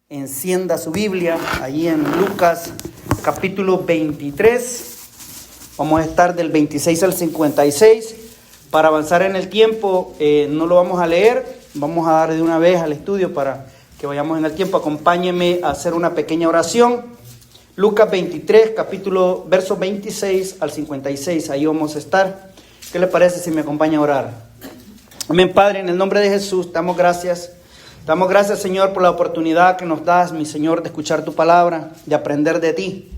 Encienda su Biblia, allí en Lucas capítulo 23. Vamos a estar del 26 al 56. Para avanzar en el tiempo, no lo vamos a leer. Vamos a dar de una vez al estudio para que vayamos en el tiempo. Acompáñenme a hacer una pequeña oración. Lucas 23, capítulo, versos 26 al 56. Ahí vamos a estar. ¿Qué le parece si me acompaña a orar? Amén, Padre, en el nombre de Jesús, damos gracias. Damos gracias, Señor, por la oportunidad que nos das, mi Señor, de escuchar tu palabra, de aprender de ti.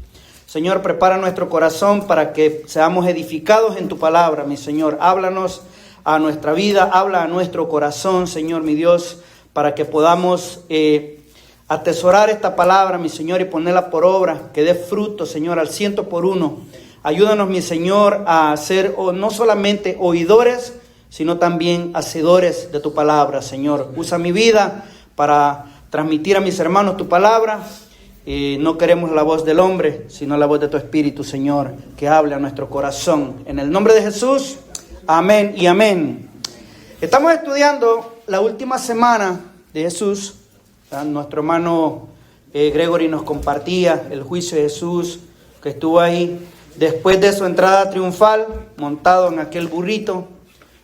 Señor, prepara nuestro corazón para que seamos edificados en tu palabra, mi Señor. Háblanos a nuestra vida, habla a nuestro corazón, Señor, mi Dios, para que podamos atesorar esta palabra, mi Señor, y ponerla por obra, que dé fruto, Señor, al 100%. Ayúdanos, mi Señor, a ser no solamente oidores, sino también hacedores de tu palabra, Señor. Usa mi vida para transmitir a mis hermanos tu palabra. No queremos la voz del hombre, sino la voz de tu Espíritu, Señor, que hable a nuestro corazón. En el nombre de Jesús, amén y amén. Estamos estudiando la última semana de Jesús. Nuestro hermano Gregory nos compartía el juicio de Jesús, que estuvo ahí después de su entrada triunfal, montado en aquel burrito.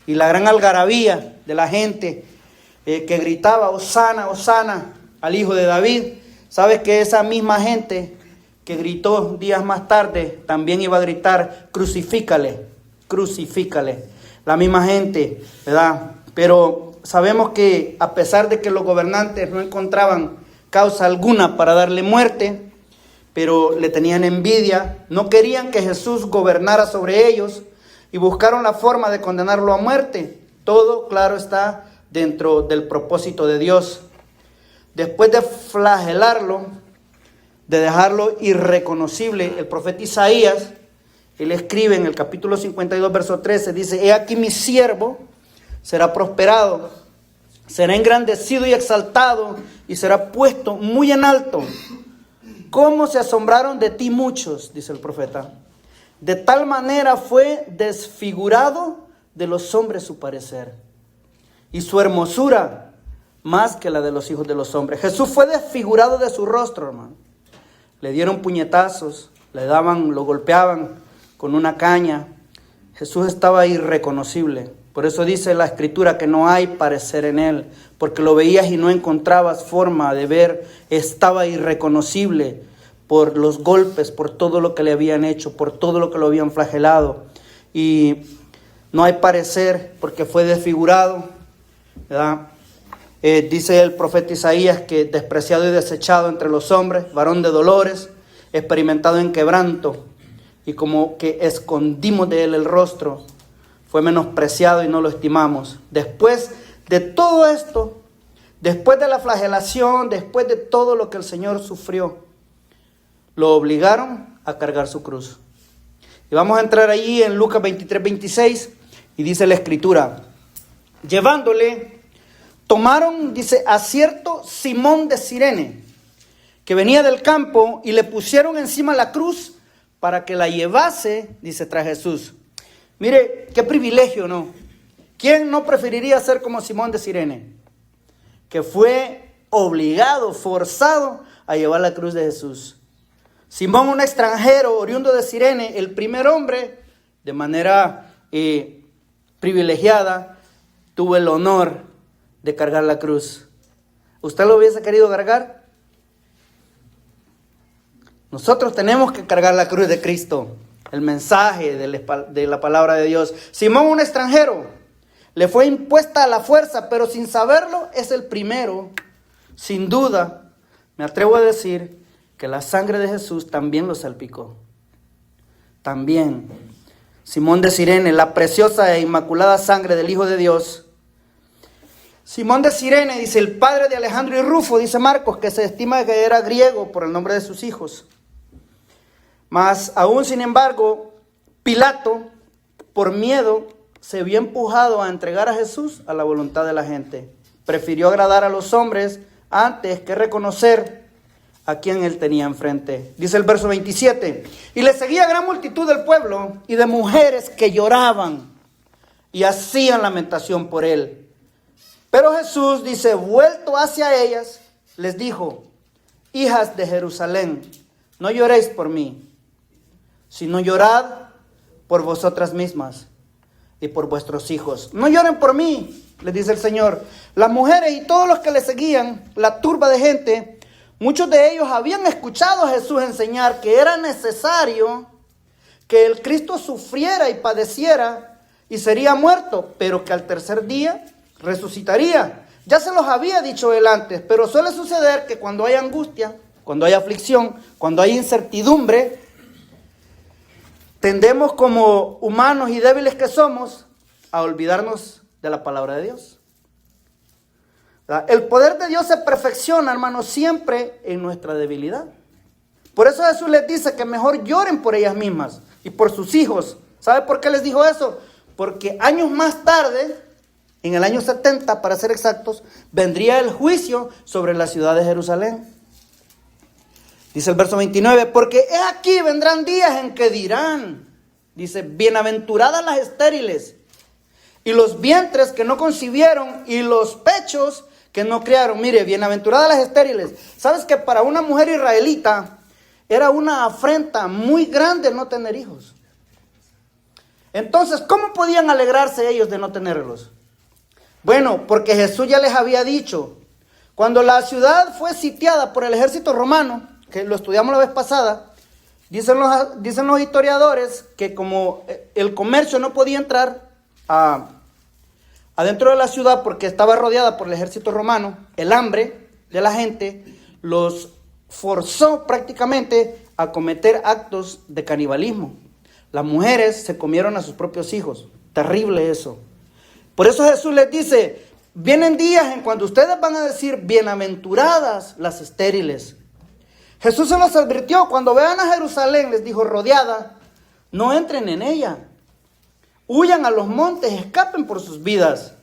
Y la gran algarabía de la gente que gritaba, Hosana, Hosana, al Hijo de David. ¿Sabes que esa misma gente que gritó días más tarde también iba a gritar, crucifícale, crucifícale? La misma gente, ¿verdad? Pero sabemos que a pesar de que los gobernantes no encontraban causa alguna para darle muerte, pero le tenían envidia, no querían que Jesús gobernara sobre ellos, y buscaron la forma de condenarlo a muerte. Todo, claro, está dentro del propósito de Dios. Después de flagelarlo, de dejarlo irreconocible, el profeta Isaías, él escribe en el capítulo 52, verso 13, dice, he aquí mi siervo será prosperado, será engrandecido y exaltado, y será puesto muy en alto. ¿Cómo se asombraron de ti muchos? Dice el profeta. De tal manera fue desfigurado de los hombres su parecer, y su hermosura más que la de los hijos de los hombres. Jesús fue desfigurado de su rostro, hermano. Le dieron puñetazos, lo golpeaban con una caña. Jesús estaba irreconocible. Por eso dice la Escritura que no hay parecer en él, porque lo veías y no encontrabas forma de ver. Estaba irreconocible por los golpes, por todo lo que le habían hecho, por todo lo que lo habían flagelado. Y no hay parecer porque fue desfigurado, ¿verdad? Dice el profeta Isaías que despreciado y desechado entre los hombres, varón de dolores, experimentado en quebranto, y como que escondimos de él el rostro, fue menospreciado y no lo estimamos. Después de todo esto, después de la flagelación, después de todo lo que el Señor sufrió, lo obligaron a cargar su cruz. Y vamos a entrar allí en Lucas 23, 26, y dice la Escritura, llevándole, tomaron, dice, a cierto Simón de Cirene, que venía del campo, y le pusieron encima la cruz para que la llevase, dice, tras Jesús. Mire, qué privilegio, ¿no? ¿Quién no preferiría ser como Simón de Cirene? Que fue obligado, forzado a llevar la cruz de Jesús. Simón, un extranjero oriundo de Cirene, el primer hombre, de manera privilegiada, tuvo el honor de cargar la cruz. ¿Usted lo hubiese querido cargar? Nosotros tenemos que cargar la cruz de Cristo, el mensaje de la palabra de Dios. Simón, un extranjero, le fue impuesta a la fuerza, pero sin saberlo es el primero. Sin duda, me atrevo a decir que la sangre de Jesús también lo salpicó. También Simón de Cirene, la preciosa e inmaculada sangre del Hijo de Dios. Simón de Cirene, dice, el padre de Alejandro y Rufo, dice Marcos, que se estima que era griego por el nombre de sus hijos. Mas aún sin embargo, Pilato, por miedo, se vio empujado a entregar a Jesús a la voluntad de la gente. Prefirió agradar a los hombres antes que reconocer a quien él tenía enfrente. Dice el verso 27, y le seguía gran multitud del pueblo y de mujeres que lloraban y hacían lamentación por él. Pero Jesús, dice, vuelto hacia ellas, les dijo, hijas de Jerusalén, no lloréis por mí, sino llorad por vosotras mismas y por vuestros hijos. No lloren por mí, les dice el Señor. Las mujeres y todos los que le seguían, la turba de gente, muchos de ellos habían escuchado a Jesús enseñar que era necesario que el Cristo sufriera y padeciera y sería muerto, pero que al tercer día resucitaría. Ya se los había dicho él antes, pero suele suceder que cuando hay angustia, cuando hay aflicción, cuando hay incertidumbre, tendemos como humanos y débiles que somos a olvidarnos de la palabra de Dios. El poder de Dios se perfecciona, hermanos, siempre en nuestra debilidad. Por eso Jesús les dice que mejor lloren por ellas mismas y por sus hijos. ¿Sabe por qué les dijo eso? Porque años más tarde, en el año 70 para ser exactos, vendría el juicio sobre la ciudad de Jerusalén. Dice el verso 29, porque he aquí vendrán días en que dirán, dice, bienaventuradas las estériles, y los vientres que no concibieron, y los pechos que no criaron. Mire, bienaventuradas las estériles. ¿Sabes que para una mujer israelita era una afrenta muy grande no tener hijos? Entonces, ¿cómo podían alegrarse ellos de no tenerlos? Bueno, porque Jesús ya les había dicho, cuando la ciudad fue sitiada por el ejército romano, que lo estudiamos la vez pasada, dicen los historiadores que como el comercio no podía entrar adentro de la ciudad porque estaba rodeada por el ejército romano, el hambre de la gente los forzó prácticamente a cometer actos de canibalismo. Las mujeres se comieron a sus propios hijos. Terrible eso. Por eso Jesús les dice, vienen días en cuando ustedes van a decir, bienaventuradas las estériles. Jesús se los advirtió, cuando vean a Jerusalén, les dijo, rodeada, no entren en ella. Huyan a los montes, escapen por sus vidas.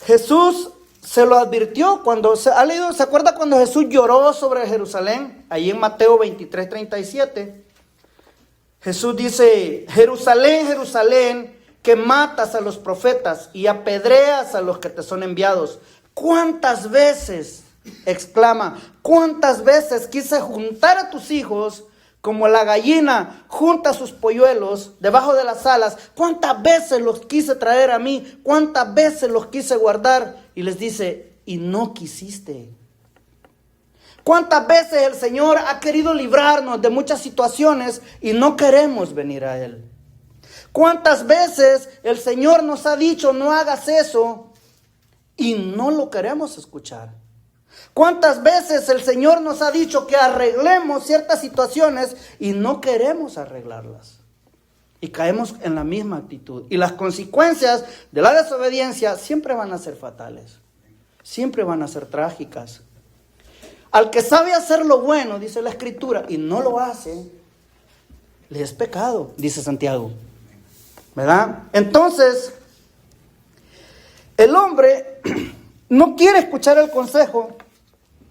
Jesús se lo advirtió cuando, ¿se acuerda cuando Jesús lloró sobre Jerusalén? Ahí en Mateo 23, 37. Jesús dice, Jerusalén, Jerusalén, que matas a los profetas y apedreas a los que te son enviados. ¿Cuántas veces, exclama, cuántas veces quise juntar a tus hijos como la gallina junta sus polluelos debajo de las alas? ¿Cuántas veces los quise traer a mí? ¿Cuántas veces los quise guardar? Y les dice, y no quisiste. ¿Cuántas veces el Señor ha querido librarnos de muchas situaciones y no queremos venir a Él? ¿Cuántas veces el Señor nos ha dicho, no hagas eso, y no lo queremos escuchar? ¿Cuántas veces el Señor nos ha dicho que arreglemos ciertas situaciones y no queremos arreglarlas? Y caemos en la misma actitud. Y las consecuencias de la desobediencia siempre van a ser fatales. Siempre van a ser trágicas. Al que sabe hacer lo bueno, dice la Escritura, y no lo hace, le es pecado, dice Santiago. ¿Verdad? Entonces, el hombre no quiere escuchar el consejo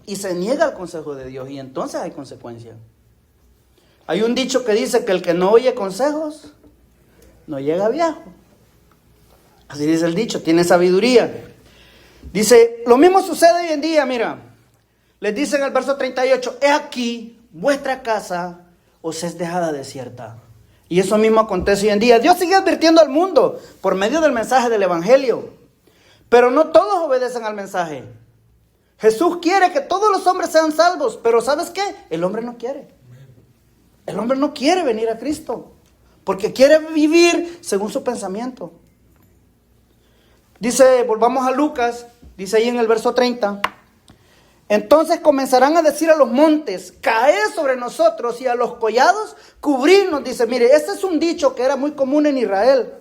y se niega al consejo de Dios, y entonces hay consecuencias. Hay un dicho que dice que el que no oye consejos no llega a viejo. Así dice el dicho, tiene sabiduría. Dice, lo mismo sucede hoy en día, mira. Les dice en el verso 38, he aquí, vuestra casa os es dejada desierta. Y eso mismo acontece hoy en día. Dios sigue advirtiendo al mundo por medio del mensaje del Evangelio. Pero no todos obedecen al mensaje. Jesús quiere que todos los hombres sean salvos, pero ¿sabes qué? El hombre no quiere. El hombre no quiere venir a Cristo, porque quiere vivir según su pensamiento. Dice, volvamos a Lucas, dice ahí en el verso 30. Entonces comenzarán a decir a los montes, caed sobre nosotros, y a los collados, cubrirnos. Dice, mire, este es un dicho que era muy común en Israel.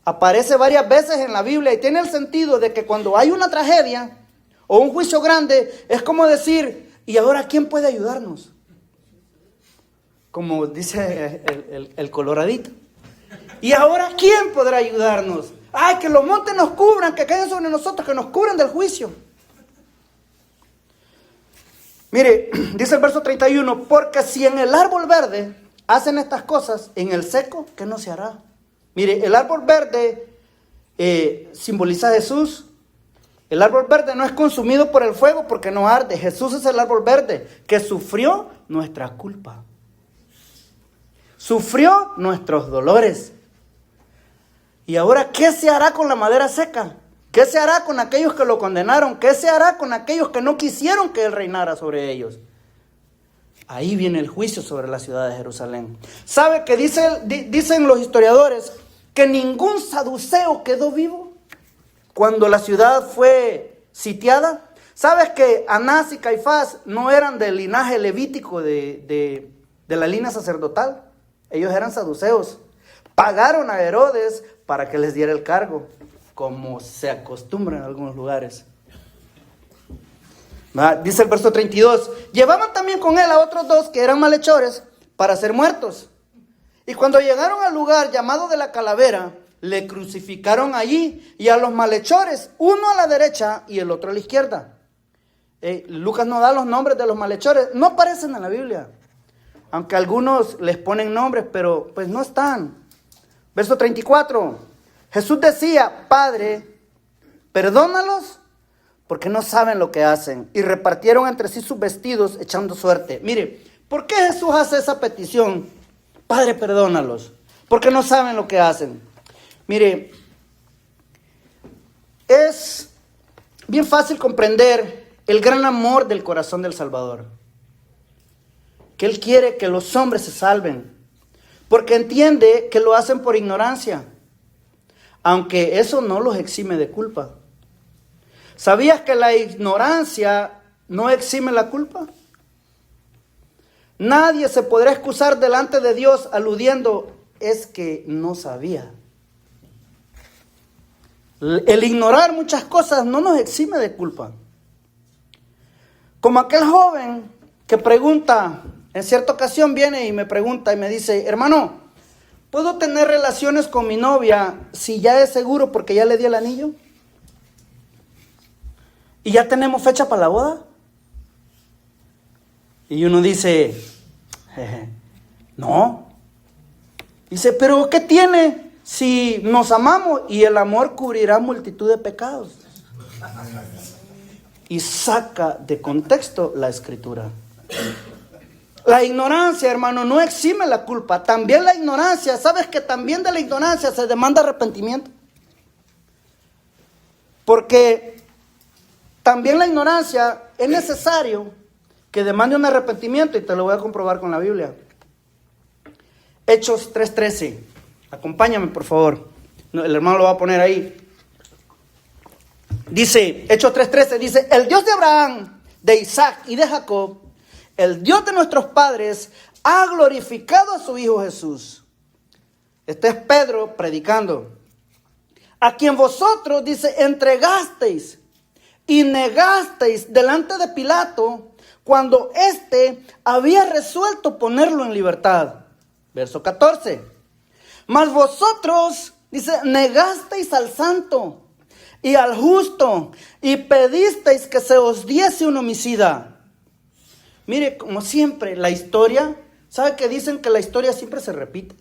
Aparece varias veces en la Biblia y tiene el sentido de que cuando hay una tragedia o un juicio grande, es como decir, ¿y ahora quién puede ayudarnos? Como dice el coloradito. ¿Y ahora quién podrá ayudarnos? Ay, que los montes nos cubran, que caigan sobre nosotros, que nos cubran del juicio. Mire, dice el verso 31, porque si en el árbol verde hacen estas cosas, en el seco, ¿qué no se hará? Mire, el árbol verde simboliza a Jesús, El árbol verde no es consumido por el fuego porque no arde. Jesús es el árbol verde que sufrió nuestra culpa. Sufrió nuestros dolores. Y ahora, ¿qué se hará con la madera seca? ¿Qué se hará con aquellos que lo condenaron? ¿Qué se hará con aquellos que no quisieron que Él reinara sobre ellos? Ahí viene el juicio sobre la ciudad de Jerusalén. ¿Sabe que dicen los historiadores que ningún saduceo quedó vivo cuando la ciudad fue sitiada? ¿Sabes que Anás y Caifás no eran del linaje levítico de la línea sacerdotal? Ellos eran saduceos. Pagaron a Herodes para que les diera el cargo, como se acostumbra en algunos lugares. Dice el verso 32, llevaban también con él a otros dos que eran malhechores para ser muertos. Y cuando llegaron al lugar llamado de la calavera, le crucificaron allí y a los malhechores, uno a la derecha y el otro a la izquierda. Lucas no da los nombres de los malhechores, no aparecen en la Biblia. Aunque algunos les ponen nombres, pero pues no están. Verso 34, Jesús decía, Padre, perdónalos, porque no saben lo que hacen. Y repartieron entre sí sus vestidos echando suerte. Mire, ¿por qué Jesús hace esa petición? Padre, perdónalos, porque no saben lo que hacen. Mire, es bien fácil comprender el gran amor del corazón del Salvador. Que Él quiere que los hombres se salven, porque entiende que lo hacen por ignorancia, aunque eso no los exime de culpa. ¿Sabías que la ignorancia no exime la culpa? Nadie se podrá excusar delante de Dios aludiendo, es que no sabía. El ignorar muchas cosas no nos exime de culpa. Como aquel joven que pregunta, en cierta ocasión viene y me pregunta y me dice, hermano, ¿puedo tener relaciones con mi novia si ya es seguro porque ya le di el anillo? ¿Y ya tenemos fecha para la boda? Y uno dice, no. Dice, pero ¿qué tiene si nos amamos y el amor cubrirá multitud de pecados? Y saca de contexto la escritura. La ignorancia, hermano, no exime la culpa. También la ignorancia, ¿sabes que también de la ignorancia se demanda arrepentimiento? Porque también la ignorancia es necesario que demande un arrepentimiento y te lo voy a comprobar con la Biblia. Hechos 3:13. Acompáñame, por favor. El hermano lo va a poner ahí. Dice, Hechos 3:13, dice, el Dios de Abraham, de Isaac y de Jacob, el Dios de nuestros padres, ha glorificado a su Hijo Jesús. Este es Pedro predicando. A quien vosotros, dice, entregasteis y negasteis delante de Pilato cuando éste había resuelto ponerlo en libertad. Verso 14. Mas vosotros, dice, negasteis al santo y al justo y pedisteis que se os diese un homicida. Mire, como siempre, la historia, ¿sabe que dicen que la historia siempre se repite?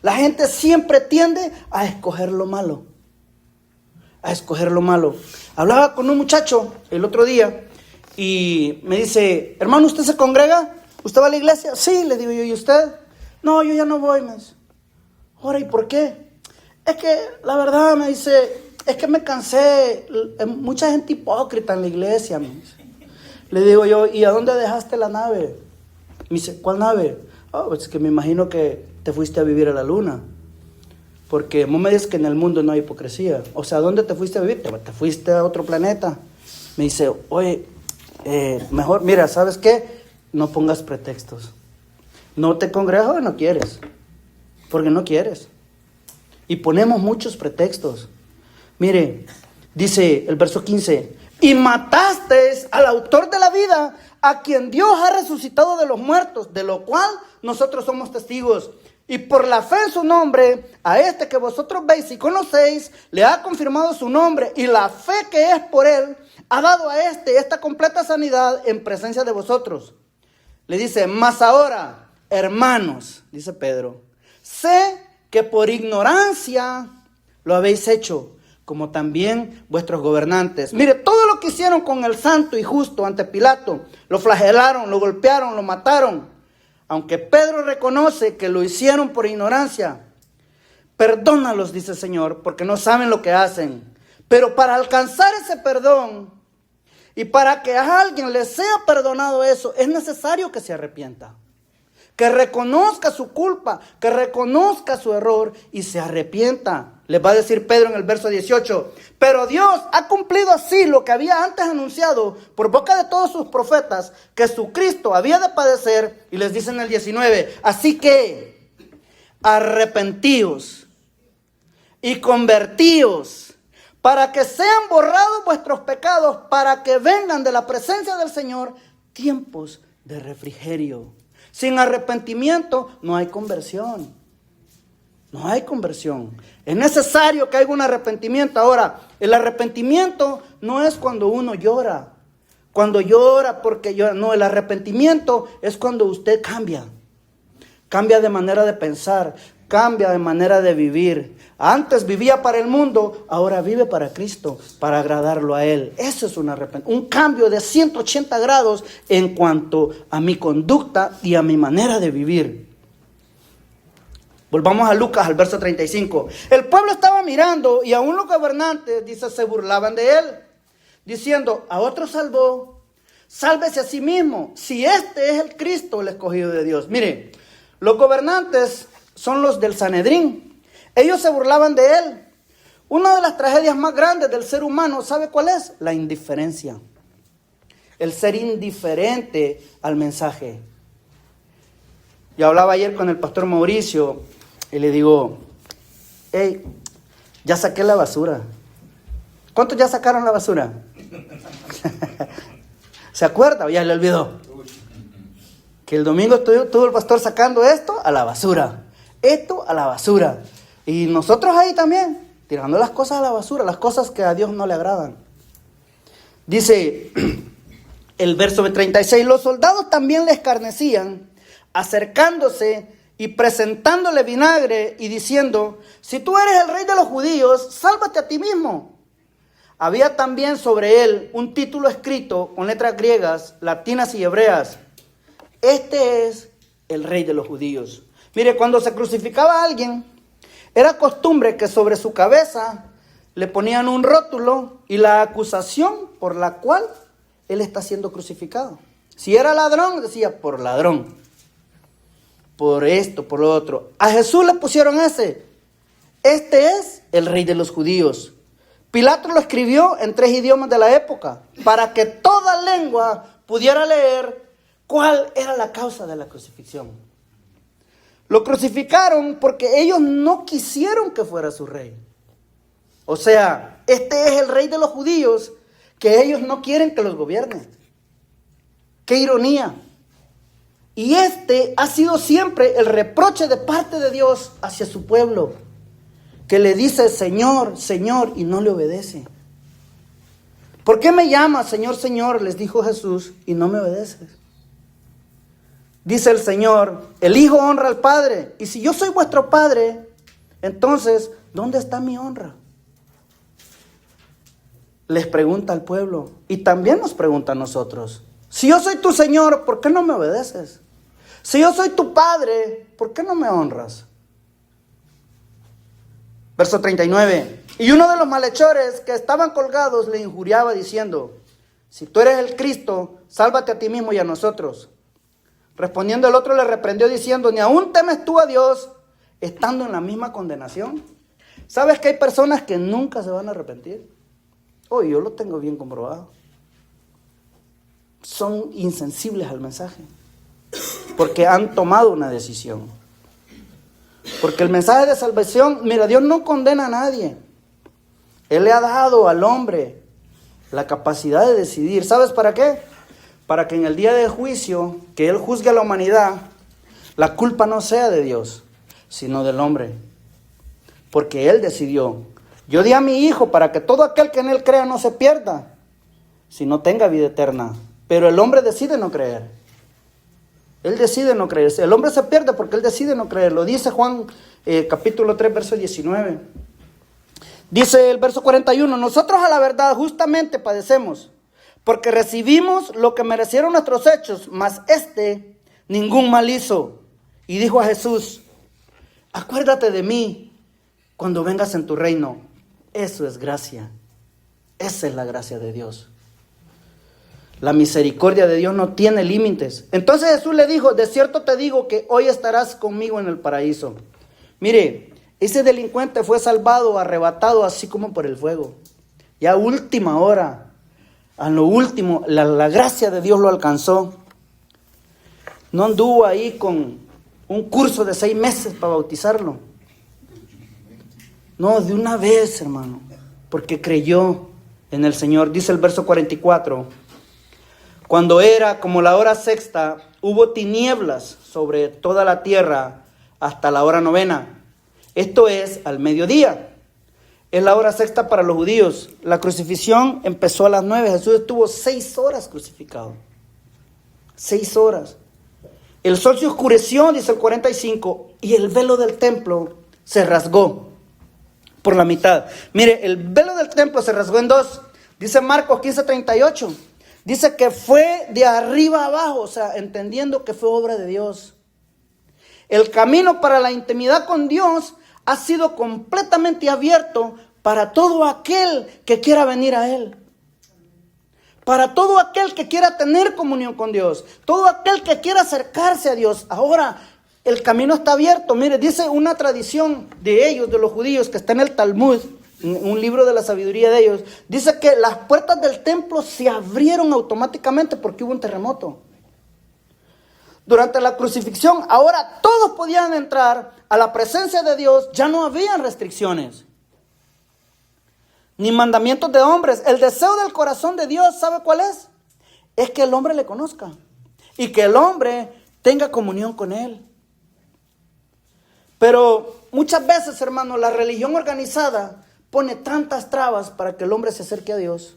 La gente siempre tiende a escoger lo malo. A escoger lo malo. Hablaba con un muchacho el otro día y me dice, hermano, ¿usted se congrega? ¿Usted va a la iglesia? Sí, le digo yo, ¿y usted? No, yo ya no voy, me dice. Ahora, ¿y por qué? Es que la verdad, me dice, es que me cansé, mucha gente hipócrita en la iglesia, me dice. Le digo yo, ¿y a dónde dejaste la nave? Me dice, ¿cuál nave? Oh, pues es que me imagino que te fuiste a vivir a la luna. Porque no me dices que en el mundo no hay hipocresía. O sea, ¿dónde te fuiste a vivir? Te fuiste a otro planeta. Me dice, oye, mejor, mira, ¿sabes qué? No pongas pretextos. No te congregas porque no quieres. Porque no quieres. Y ponemos muchos pretextos. Mire, dice el verso 15, y mataste al autor de la vida, a quien Dios ha resucitado de los muertos, de lo cual nosotros somos testigos. Y por la fe en su nombre, a este que vosotros veis y conocéis, le ha confirmado su nombre. Y la fe que es por él, ha dado a este esta completa sanidad en presencia de vosotros. Le dice, mas ahora, hermanos, dice Pedro, sé que por ignorancia lo habéis hecho, como también vuestros gobernantes. Mire, todo lo que hicieron con el santo y justo ante Pilato, lo flagelaron, lo golpearon, lo mataron. Aunque Pedro reconoce que lo hicieron por ignorancia, perdónalos, dice el Señor, porque no saben lo que hacen. Pero para alcanzar ese perdón y para que a alguien le sea perdonado eso, es necesario que se arrepienta. Que reconozca su culpa, que reconozca su error y se arrepienta. Les va a decir Pedro en el verso 18, pero Dios ha cumplido así lo que había antes anunciado por boca de todos sus profetas, que su Cristo había de padecer, y les dice en el 19, así que arrepentíos y convertíos, para que sean borrados vuestros pecados, para que vengan de la presencia del Señor tiempos de refrigerio. Sin arrepentimiento no hay conversión. No hay conversión. Es necesario que haya un arrepentimiento. Ahora, el arrepentimiento no es cuando uno llora. Cuando llora porque llora. No, el arrepentimiento es cuando usted cambia. Cambia de manera de pensar. Cambia de manera de vivir. Antes vivía para el mundo, ahora vive para Cristo, para agradarlo a Él. Eso es un cambio de 180 grados en cuanto a mi conducta y a mi manera de vivir. Volvamos a Lucas, al verso 35. El pueblo estaba mirando y aún los gobernantes, dice, se burlaban de él, diciendo, a otro salvó, sálvese a sí mismo, si este es el Cristo, el escogido de Dios. Mire, los gobernantes son los del Sanedrín. Ellos se burlaban de él. Una de las tragedias más grandes del ser humano, ¿sabe cuál es? La indiferencia. El ser indiferente al mensaje. Yo hablaba ayer con el pastor Mauricio y le digo, hey, ya saqué la basura. ¿Cuántos ya sacaron la basura? ¿Se acuerda o ya le olvidó? Que el domingo estuvo el pastor sacando esto a la basura. Esto a la basura. Y nosotros ahí también, tirando las cosas a la basura, las cosas que a Dios no le agradan. Dice el verso 36, los soldados también le escarnecían, acercándose y presentándole vinagre y diciendo, si tú eres el rey de los judíos, sálvate a ti mismo. Había también sobre él un título escrito con letras griegas, latinas y hebreas. Este es el rey de los judíos. Mire, cuando se crucificaba a alguien, era costumbre que sobre su cabeza le ponían un rótulo y la acusación por la cual él está siendo crucificado. Si era ladrón, decía por ladrón. Por esto, por lo otro. A Jesús le pusieron ese. Este es el rey de los judíos. Pilato lo escribió en 3 idiomas de la época para que toda lengua pudiera leer cuál era la causa de la crucifixión. Lo crucificaron porque ellos no quisieron que fuera su rey. O sea, este es el rey de los judíos que ellos no quieren que los gobierne. ¡Qué ironía! Y este ha sido siempre el reproche de parte de Dios hacia su pueblo, que le dice Señor, Señor, y no le obedece. ¿Por qué me llamas Señor, Señor? Les dijo Jesús, y no me obedeces. Dice el Señor, el Hijo honra al Padre, y si yo soy vuestro Padre, entonces, ¿dónde está mi honra? Les pregunta al pueblo, y también nos pregunta a nosotros. Si yo soy tu Señor, ¿por qué no me obedeces? Si yo soy tu Padre, ¿por qué no me honras? Verso 39. Y uno de los malhechores que estaban colgados le injuriaba diciendo, si tú eres el Cristo, sálvate a ti mismo y a nosotros. Respondiendo el otro le reprendió diciendo, ¿ni aún temes tú a Dios estando en la misma condenación? ¿Sabes que hay personas que nunca se van a arrepentir? Oh, yo lo tengo bien comprobado. Son insensibles al mensaje, porque han tomado una decisión. Porque el mensaje de salvación, mira, Dios no condena a nadie. Él le ha dado al hombre la capacidad de decidir. ¿Sabes para qué? Para que en el día del juicio, que Él juzgue a la humanidad, la culpa no sea de Dios, sino del hombre. Porque Él decidió. Yo di a mi Hijo para que todo aquel que en Él crea no se pierda, sino tenga vida eterna. Pero el hombre decide no creer. Él decide no creer. El hombre se pierde porque él decide no creer. Lo dice Juan capítulo 3, verso 19. Dice el verso 41, nosotros a la verdad justamente padecemos, porque recibimos lo que merecieron nuestros hechos, mas ningún mal hizo. Y dijo a Jesús, acuérdate de mí cuando vengas en tu reino. Eso es gracia. Esa es la gracia de Dios. La misericordia de Dios no tiene límites. Entonces Jesús le dijo, de cierto te digo que hoy estarás conmigo en el paraíso. Mire, ese delincuente fue salvado, arrebatado así como por el fuego. Ya a última hora, a lo último, la gracia de Dios lo alcanzó. No anduvo ahí con un curso de 6 meses para bautizarlo. No, de una vez, hermano, porque creyó en el Señor. Dice el verso 44, cuando era como la hora sexta, hubo tinieblas sobre toda la tierra hasta la hora novena. Esto es, al mediodía. Es la hora sexta para los judíos. La crucifixión empezó a las 9. Jesús estuvo 6 horas crucificado. 6 horas. El sol se oscureció, dice el 45, y el velo del templo se rasgó por la mitad. Mire, el velo del templo se rasgó en 2. Dice Marcos 15:38. Dice que fue de arriba abajo, o sea, entendiendo que fue obra de Dios. El camino para la intimidad con Dios ha sido completamente abierto para todo aquel que quiera venir a Él. Para todo aquel que quiera tener comunión con Dios. Todo aquel que quiera acercarse a Dios. Ahora el camino está abierto. Mire, dice una tradición de ellos, de los judíos, que está en el Talmud, un libro de la sabiduría de ellos. Dice que las puertas del templo se abrieron automáticamente porque hubo un terremoto. Durante la crucifixión, ahora todos podían entrar a la presencia de Dios. Ya no habían restricciones ni mandamientos de hombres. El deseo del corazón de Dios, ¿sabe cuál es? Es que el hombre le conozca y que el hombre tenga comunión con Él. Pero muchas veces, hermano, la religión organizada pone tantas trabas para que el hombre se acerque a Dios.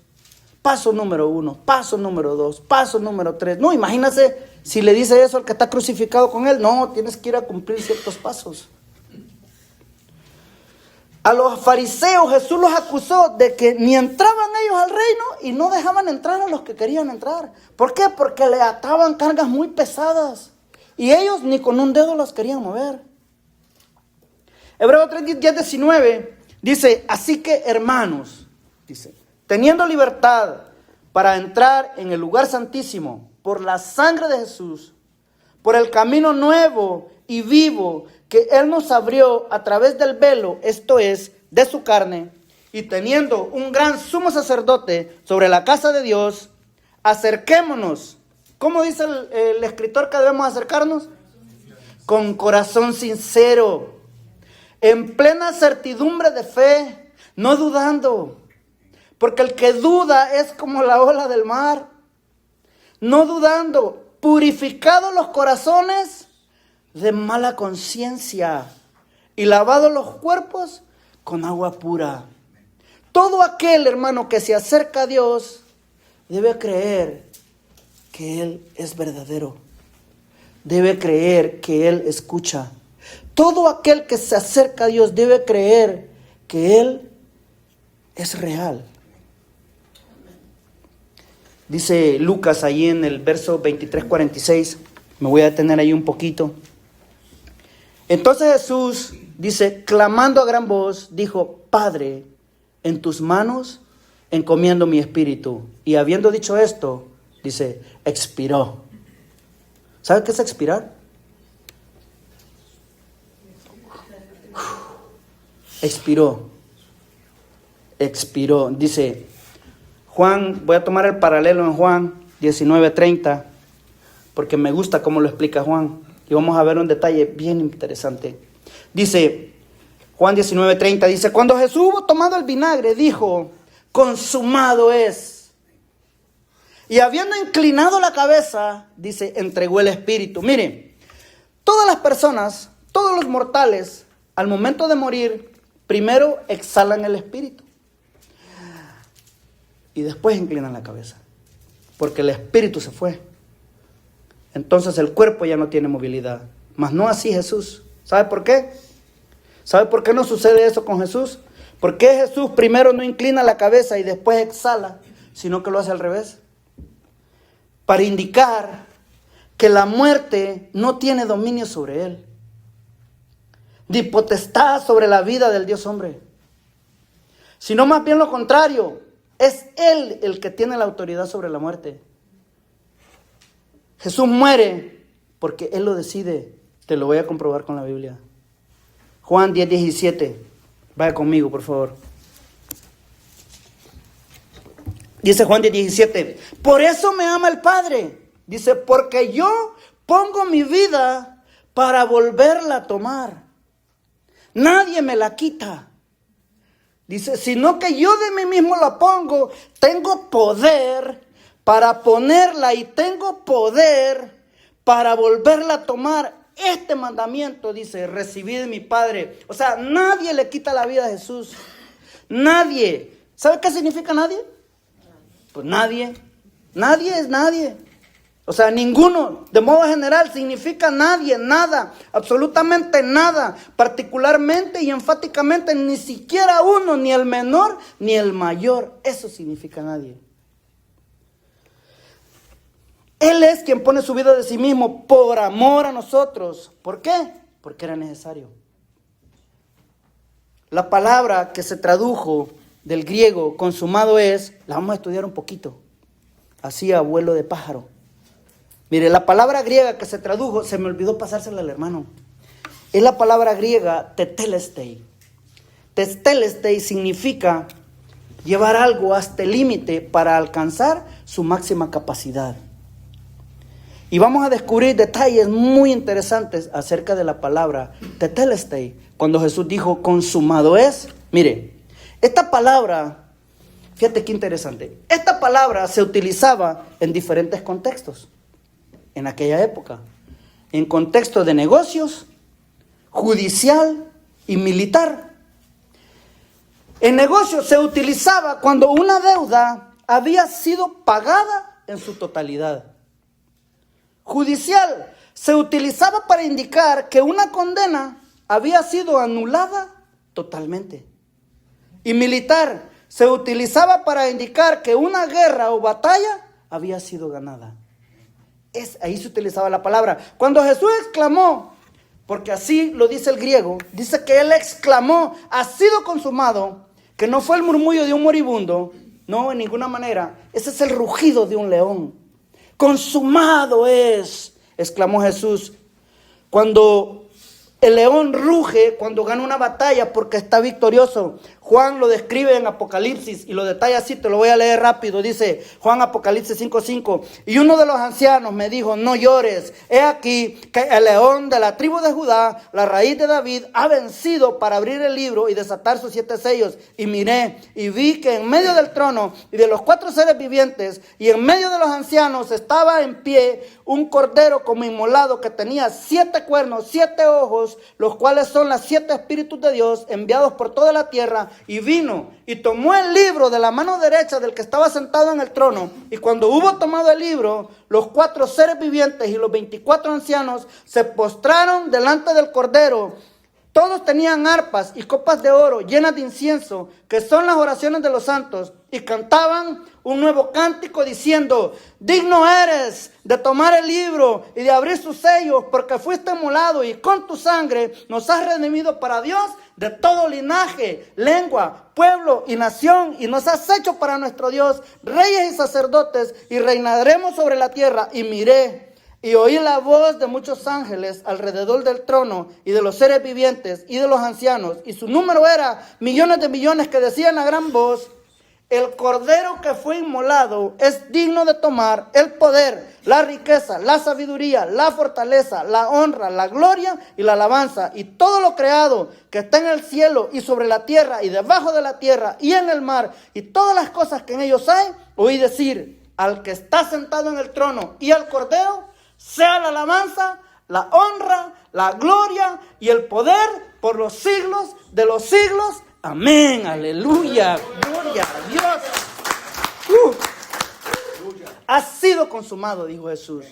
Paso número 1, paso número 2, paso número 3. No, imagínese si le dice eso al que está crucificado con Él. No, tienes que ir a cumplir ciertos pasos. A los fariseos Jesús los acusó de que ni entraban ellos al reino y no dejaban entrar a los que querían entrar. ¿Por qué? Porque le ataban cargas muy pesadas y ellos ni con un dedo las querían mover. Hebreos 3:19 dice, así que hermanos, dice, teniendo libertad para entrar en el lugar santísimo por la sangre de Jesús, por el camino nuevo y vivo que Él nos abrió a través del velo, esto es, de su carne, y teniendo un gran sumo sacerdote sobre la casa de Dios, acerquémonos. ¿Cómo dice el escritor que debemos acercarnos? Con corazón sincero, en plena certidumbre de fe, no dudando, porque el que duda es como la ola del mar, no dudando, purificados los corazones de mala conciencia y lavados los cuerpos con agua pura. Todo aquel, hermano, que se acerca a Dios debe creer que Él es verdadero. Debe creer que Él escucha. Todo aquel que se acerca a Dios debe creer que Él es real. Dice Lucas ahí en el verso 23:46. Me voy a detener ahí un poquito. Entonces Jesús, dice, clamando a gran voz, dijo, Padre, en tus manos encomiendo mi espíritu. Y habiendo dicho esto, dice, expiró. ¿Sabe qué es expirar? Expiró. Expiró. Dice Juan, voy a tomar el paralelo en Juan 19:30, porque me gusta cómo lo explica Juan. Y vamos a ver un detalle bien interesante. Dice Juan 19:30, dice, cuando Jesús hubo tomado el vinagre, dijo, consumado es. Y habiendo inclinado la cabeza, dice, entregó el espíritu. Miren, todas las personas, todos los mortales, al momento de morir, primero exhalan el espíritu. Y después inclinan la cabeza. Porque el espíritu se fue. Entonces el cuerpo ya no tiene movilidad. Mas no así Jesús. ¿Sabe por qué? ¿Sabe por qué no sucede eso con Jesús? ¿Por qué Jesús primero no inclina la cabeza y después exhala, sino que lo hace al revés? Para indicar que la muerte no tiene dominio sobre él, ni potestad sobre la vida del Dios hombre, sino más bien lo contrario, es él el que tiene la autoridad sobre la muerte. Jesús muere porque él lo decide. Te lo voy a comprobar con la Biblia. Juan 10:17. Vaya conmigo, por favor. Dice Juan 10:17. Por eso me ama el Padre. Dice, porque yo pongo mi vida para volverla a tomar. Nadie me la quita. Dice, sino que yo de mí mismo la pongo. Tengo poder para ponerla y tengo poder para volverla a tomar. Este mandamiento, dice, recibí de mi Padre. O sea, nadie le quita la vida a Jesús. Nadie. ¿Sabe qué significa nadie? Pues nadie. Nadie es nadie. O sea, ninguno. De modo general significa nadie, nada, absolutamente nada. Particularmente y enfáticamente ni siquiera uno, ni el menor, ni el mayor. Eso significa nadie. Él es quien pone su vida de sí mismo por amor a nosotros. ¿Por qué? Porque era necesario. La palabra que se tradujo del griego consumado es, la vamos a estudiar un poquito, así a vuelo de pájaro. Mire, la palabra griega que se tradujo, se me olvidó pasársela al hermano. Es la palabra griega tetelestei. Tetelestei significa llevar algo hasta el límite para alcanzar su máxima capacidad. Y vamos a descubrir detalles muy interesantes acerca de la palabra tetelestei. Cuando Jesús dijo consumado es, mire, esta palabra, fíjate qué interesante. Esta palabra se utilizaba en diferentes contextos en aquella época. En contexto de negocios, judicial y militar. En negocios se utilizaba cuando una deuda había sido pagada en su totalidad. Judicial se utilizaba para indicar que una condena había sido anulada totalmente. Y militar se utilizaba para indicar que una guerra o batalla había sido ganada. Ahí se utilizaba la palabra. Cuando Jesús exclamó, porque así lo dice el griego, dice que él exclamó, ha sido consumado, que no fue el murmullo de un moribundo, no, en ninguna manera. Ese es el rugido de un león. Consumado es, exclamó Jesús. Cuando el león ruge, cuando gana una batalla porque está victorioso. Juan lo describe en Apocalipsis y lo detalla así, te lo voy a leer rápido. Dice Juan Apocalipsis 5:5. Y uno de los ancianos me dijo, no llores. He aquí que el león de la tribu de Judá, la raíz de David, ha vencido para abrir el libro y desatar sus 7 sellos. Y miré y vi que en medio del trono y de los 4 seres vivientes y en medio de los ancianos estaba en pie un cordero como inmolado que tenía 7 cuernos, 7 ojos, los cuales son las 7 espíritus de Dios enviados por toda la tierra. Y vino y tomó el libro de la mano derecha del que estaba sentado en el trono. Y cuando hubo tomado el libro, los 4 seres vivientes y los 24 ancianos se postraron delante del cordero. Todos tenían arpas y copas de oro llenas de incienso, que son las oraciones de los santos, y cantaban un nuevo cántico diciendo, digno eres de tomar el libro y de abrir sus sellos, porque fuiste inmolado y con tu sangre nos has redimido para Dios de todo linaje, lengua, pueblo y nación, y nos has hecho para nuestro Dios reyes y sacerdotes, y reinaremos sobre la tierra. Y miré y oí la voz de muchos ángeles alrededor del trono y de los seres vivientes y de los ancianos, y su número era millones de millones, que decían a gran voz, el cordero que fue inmolado es digno de tomar el poder, la riqueza, la sabiduría, la fortaleza, la honra, la gloria y la alabanza. Y todo lo creado que está en el cielo y sobre la tierra y debajo de la tierra y en el mar, y todas las cosas que en ellos hay, oí decir al que está sentado en el trono y al cordero, sea la alabanza, la honra, la gloria y el poder por los siglos de los siglos. Amén, aleluya, gloria a Dios. Ha sido consumado, dijo Jesús.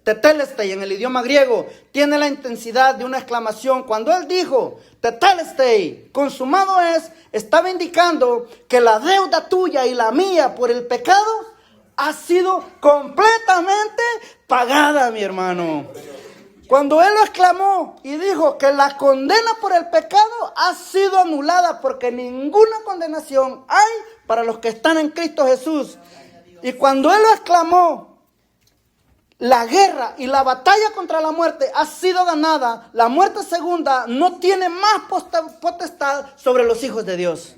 Tetelestai en el idioma griego tiene la intensidad de una exclamación. Cuando él dijo Tetelestai, consumado es, estaba indicando que la deuda tuya y la mía por el pecado ha sido completamente pagada, mi hermano. Cuando él lo exclamó y dijo que la condena por el pecado ha sido anulada, porque ninguna condenación hay para los que están en Cristo Jesús. Y cuando él lo exclamó, la guerra y la batalla contra la muerte ha sido ganada. La muerte segunda no tiene más potestad sobre los hijos de Dios.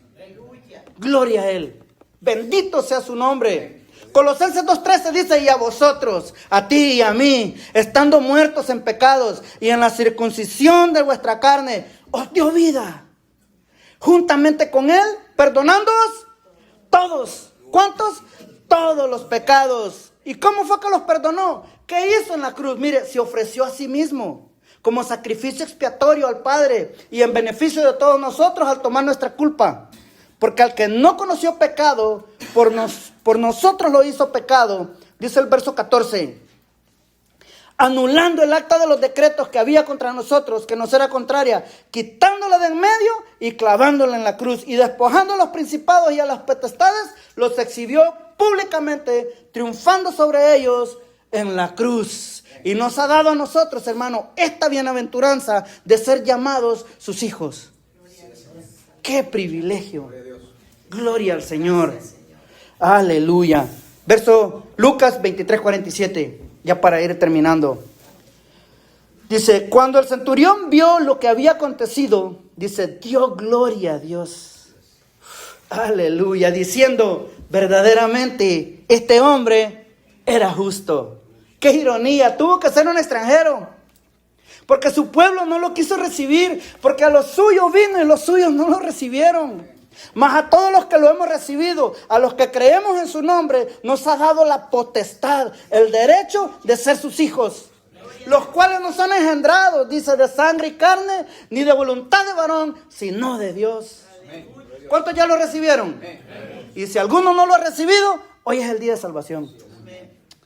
Gloria a Él. Bendito sea su nombre. Colosenses 2:13 dice: y a vosotros, a ti y a mí, estando muertos en pecados y en la circuncisión de vuestra carne, os dio vida. Juntamente con Él, perdonándoos todos. ¿Cuántos? Todos los pecados. ¿Y cómo fue que los perdonó? ¿Qué hizo en la cruz? Mire, se ofreció a sí mismo como sacrificio expiatorio al Padre y en beneficio de todos nosotros al tomar nuestra culpa. Porque al que no conoció pecado, por nosotros lo hizo pecado. Dice el verso 14. Anulando el acta de los decretos que había contra nosotros, que nos era contraria, quitándola de en medio y clavándola en la cruz. Y despojando a los principados y a las potestades, los exhibió públicamente, triunfando sobre ellos en la cruz. Y nos ha dado a nosotros, hermano, esta bienaventuranza de ser llamados sus hijos. ¡Qué privilegio! Gloria al Señor. Aleluya. Verso Lucas 23:47, ya para ir terminando. Dice: cuando el centurión vio lo que había acontecido, dice, dio gloria a Dios. Aleluya, diciendo, verdaderamente este hombre era justo. Qué ironía, tuvo que ser un extranjero, porque su pueblo no lo quiso recibir, porque a los suyos vino y los suyos no lo recibieron. Mas a todos los que lo hemos recibido, a los que creemos en su nombre, nos ha dado la potestad, el derecho de ser sus hijos, los cuales no son engendrados, dice, de sangre y carne, ni de voluntad de varón, sino de Dios. ¿Cuántos ya lo recibieron? Y si alguno no lo ha recibido, hoy es el día de salvación.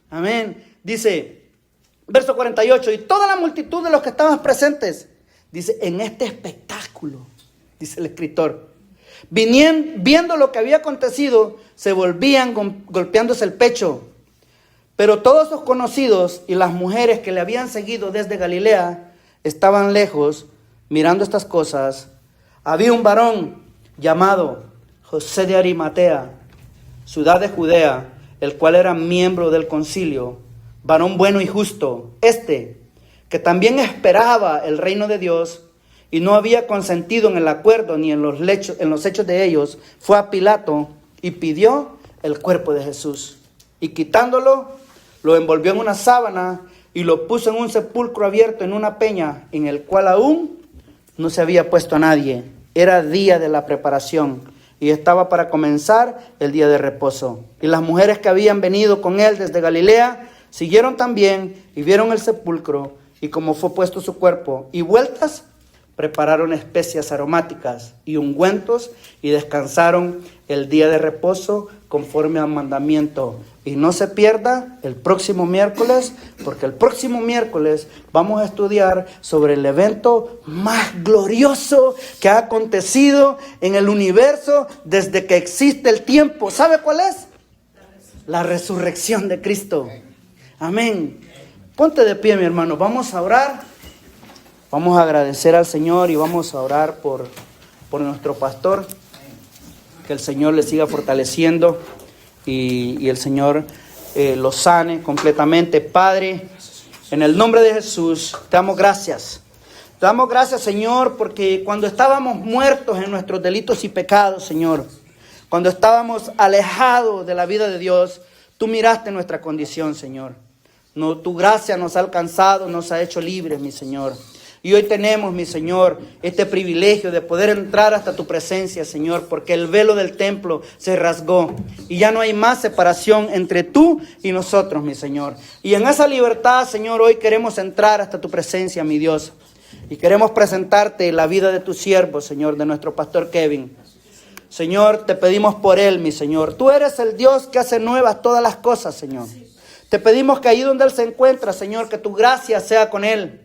Amén. Dice, verso 48, y toda la multitud de los que estaban presentes, dice, en este espectáculo, dice el escritor, viendo lo que había acontecido, se volvían golpeándose el pecho. Pero todos sus conocidos y las mujeres que le habían seguido desde Galilea estaban lejos mirando estas cosas. Había un varón llamado José de Arimatea, ciudad de Judea, el cual era miembro del concilio, varón bueno y justo, que también esperaba el reino de Dios y no había consentido en el acuerdo ni en los hechos de ellos, fue a Pilato y pidió el cuerpo de Jesús. Y quitándolo, lo envolvió en una sábana y lo puso en un sepulcro abierto en una peña, en el cual aún no se había puesto a nadie. Era día de la preparación y estaba para comenzar el día de reposo. Y las mujeres que habían venido con él desde Galilea siguieron también y vieron el sepulcro y cómo fue puesto su cuerpo. Y vueltas, prepararon especias aromáticas y ungüentos y descansaron el día de reposo conforme al mandamiento. Y no se pierda el próximo miércoles, porque el próximo miércoles vamos a estudiar sobre el evento más glorioso que ha acontecido en el universo desde que existe el tiempo. ¿Sabe cuál es? La resurrección de Cristo. Amén. Ponte de pie, mi hermano. Vamos a orar. Vamos a agradecer al Señor y vamos a orar por nuestro pastor. Que el Señor le siga fortaleciendo y el Señor lo sane completamente. Padre, en el nombre de Jesús, te damos gracias. Te damos gracias, Señor, porque cuando estábamos muertos en nuestros delitos y pecados, Señor, cuando estábamos alejados de la vida de Dios, tú miraste nuestra condición, Señor. No, tu gracia nos ha alcanzado, nos ha hecho libres, mi Señor. Y hoy tenemos, mi Señor, este privilegio de poder entrar hasta tu presencia, Señor, porque el velo del templo se rasgó y ya no hay más separación entre tú y nosotros, mi Señor. Y en esa libertad, Señor, hoy queremos entrar hasta tu presencia, mi Dios. Y queremos presentarte la vida de tu siervo, Señor, de nuestro pastor Kevin. Señor, te pedimos por él, mi Señor. Tú eres el Dios que hace nuevas todas las cosas, Señor. Te pedimos que ahí donde Él se encuentra, Señor, que tu gracia sea con Él.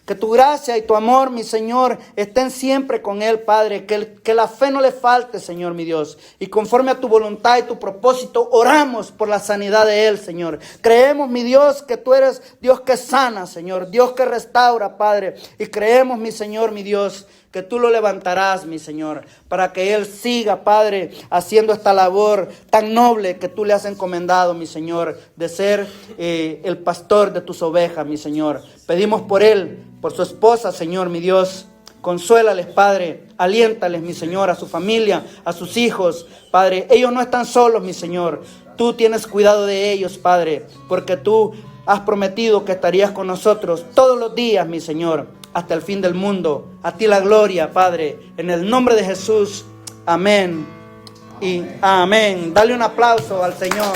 Que tu gracia y tu amor, mi Señor, estén siempre con Él, Padre. Que la fe no le falte, Señor, mi Dios. Y conforme a tu voluntad y tu propósito, oramos por la sanidad de Él, Señor. Creemos, mi Dios, que tú eres Dios que sana, Señor. Dios que restaura, Padre. Y creemos, mi Señor, mi Dios, que tú lo levantarás, mi Señor, para que Él siga, Padre, haciendo esta labor tan noble que tú le has encomendado, mi Señor, de ser el pastor de tus ovejas, mi Señor. Pedimos por Él, por su esposa, Señor, mi Dios. Consuélales, Padre, aliéntales, mi Señor, a su familia, a sus hijos, Padre. Ellos no están solos, mi Señor. Tú tienes cuidado de ellos, Padre, porque tú has prometido que estarías con nosotros todos los días, mi Señor, hasta el fin del mundo. A ti la gloria, Padre, en el nombre de Jesús. Amén y amén. Dale un aplauso al Señor.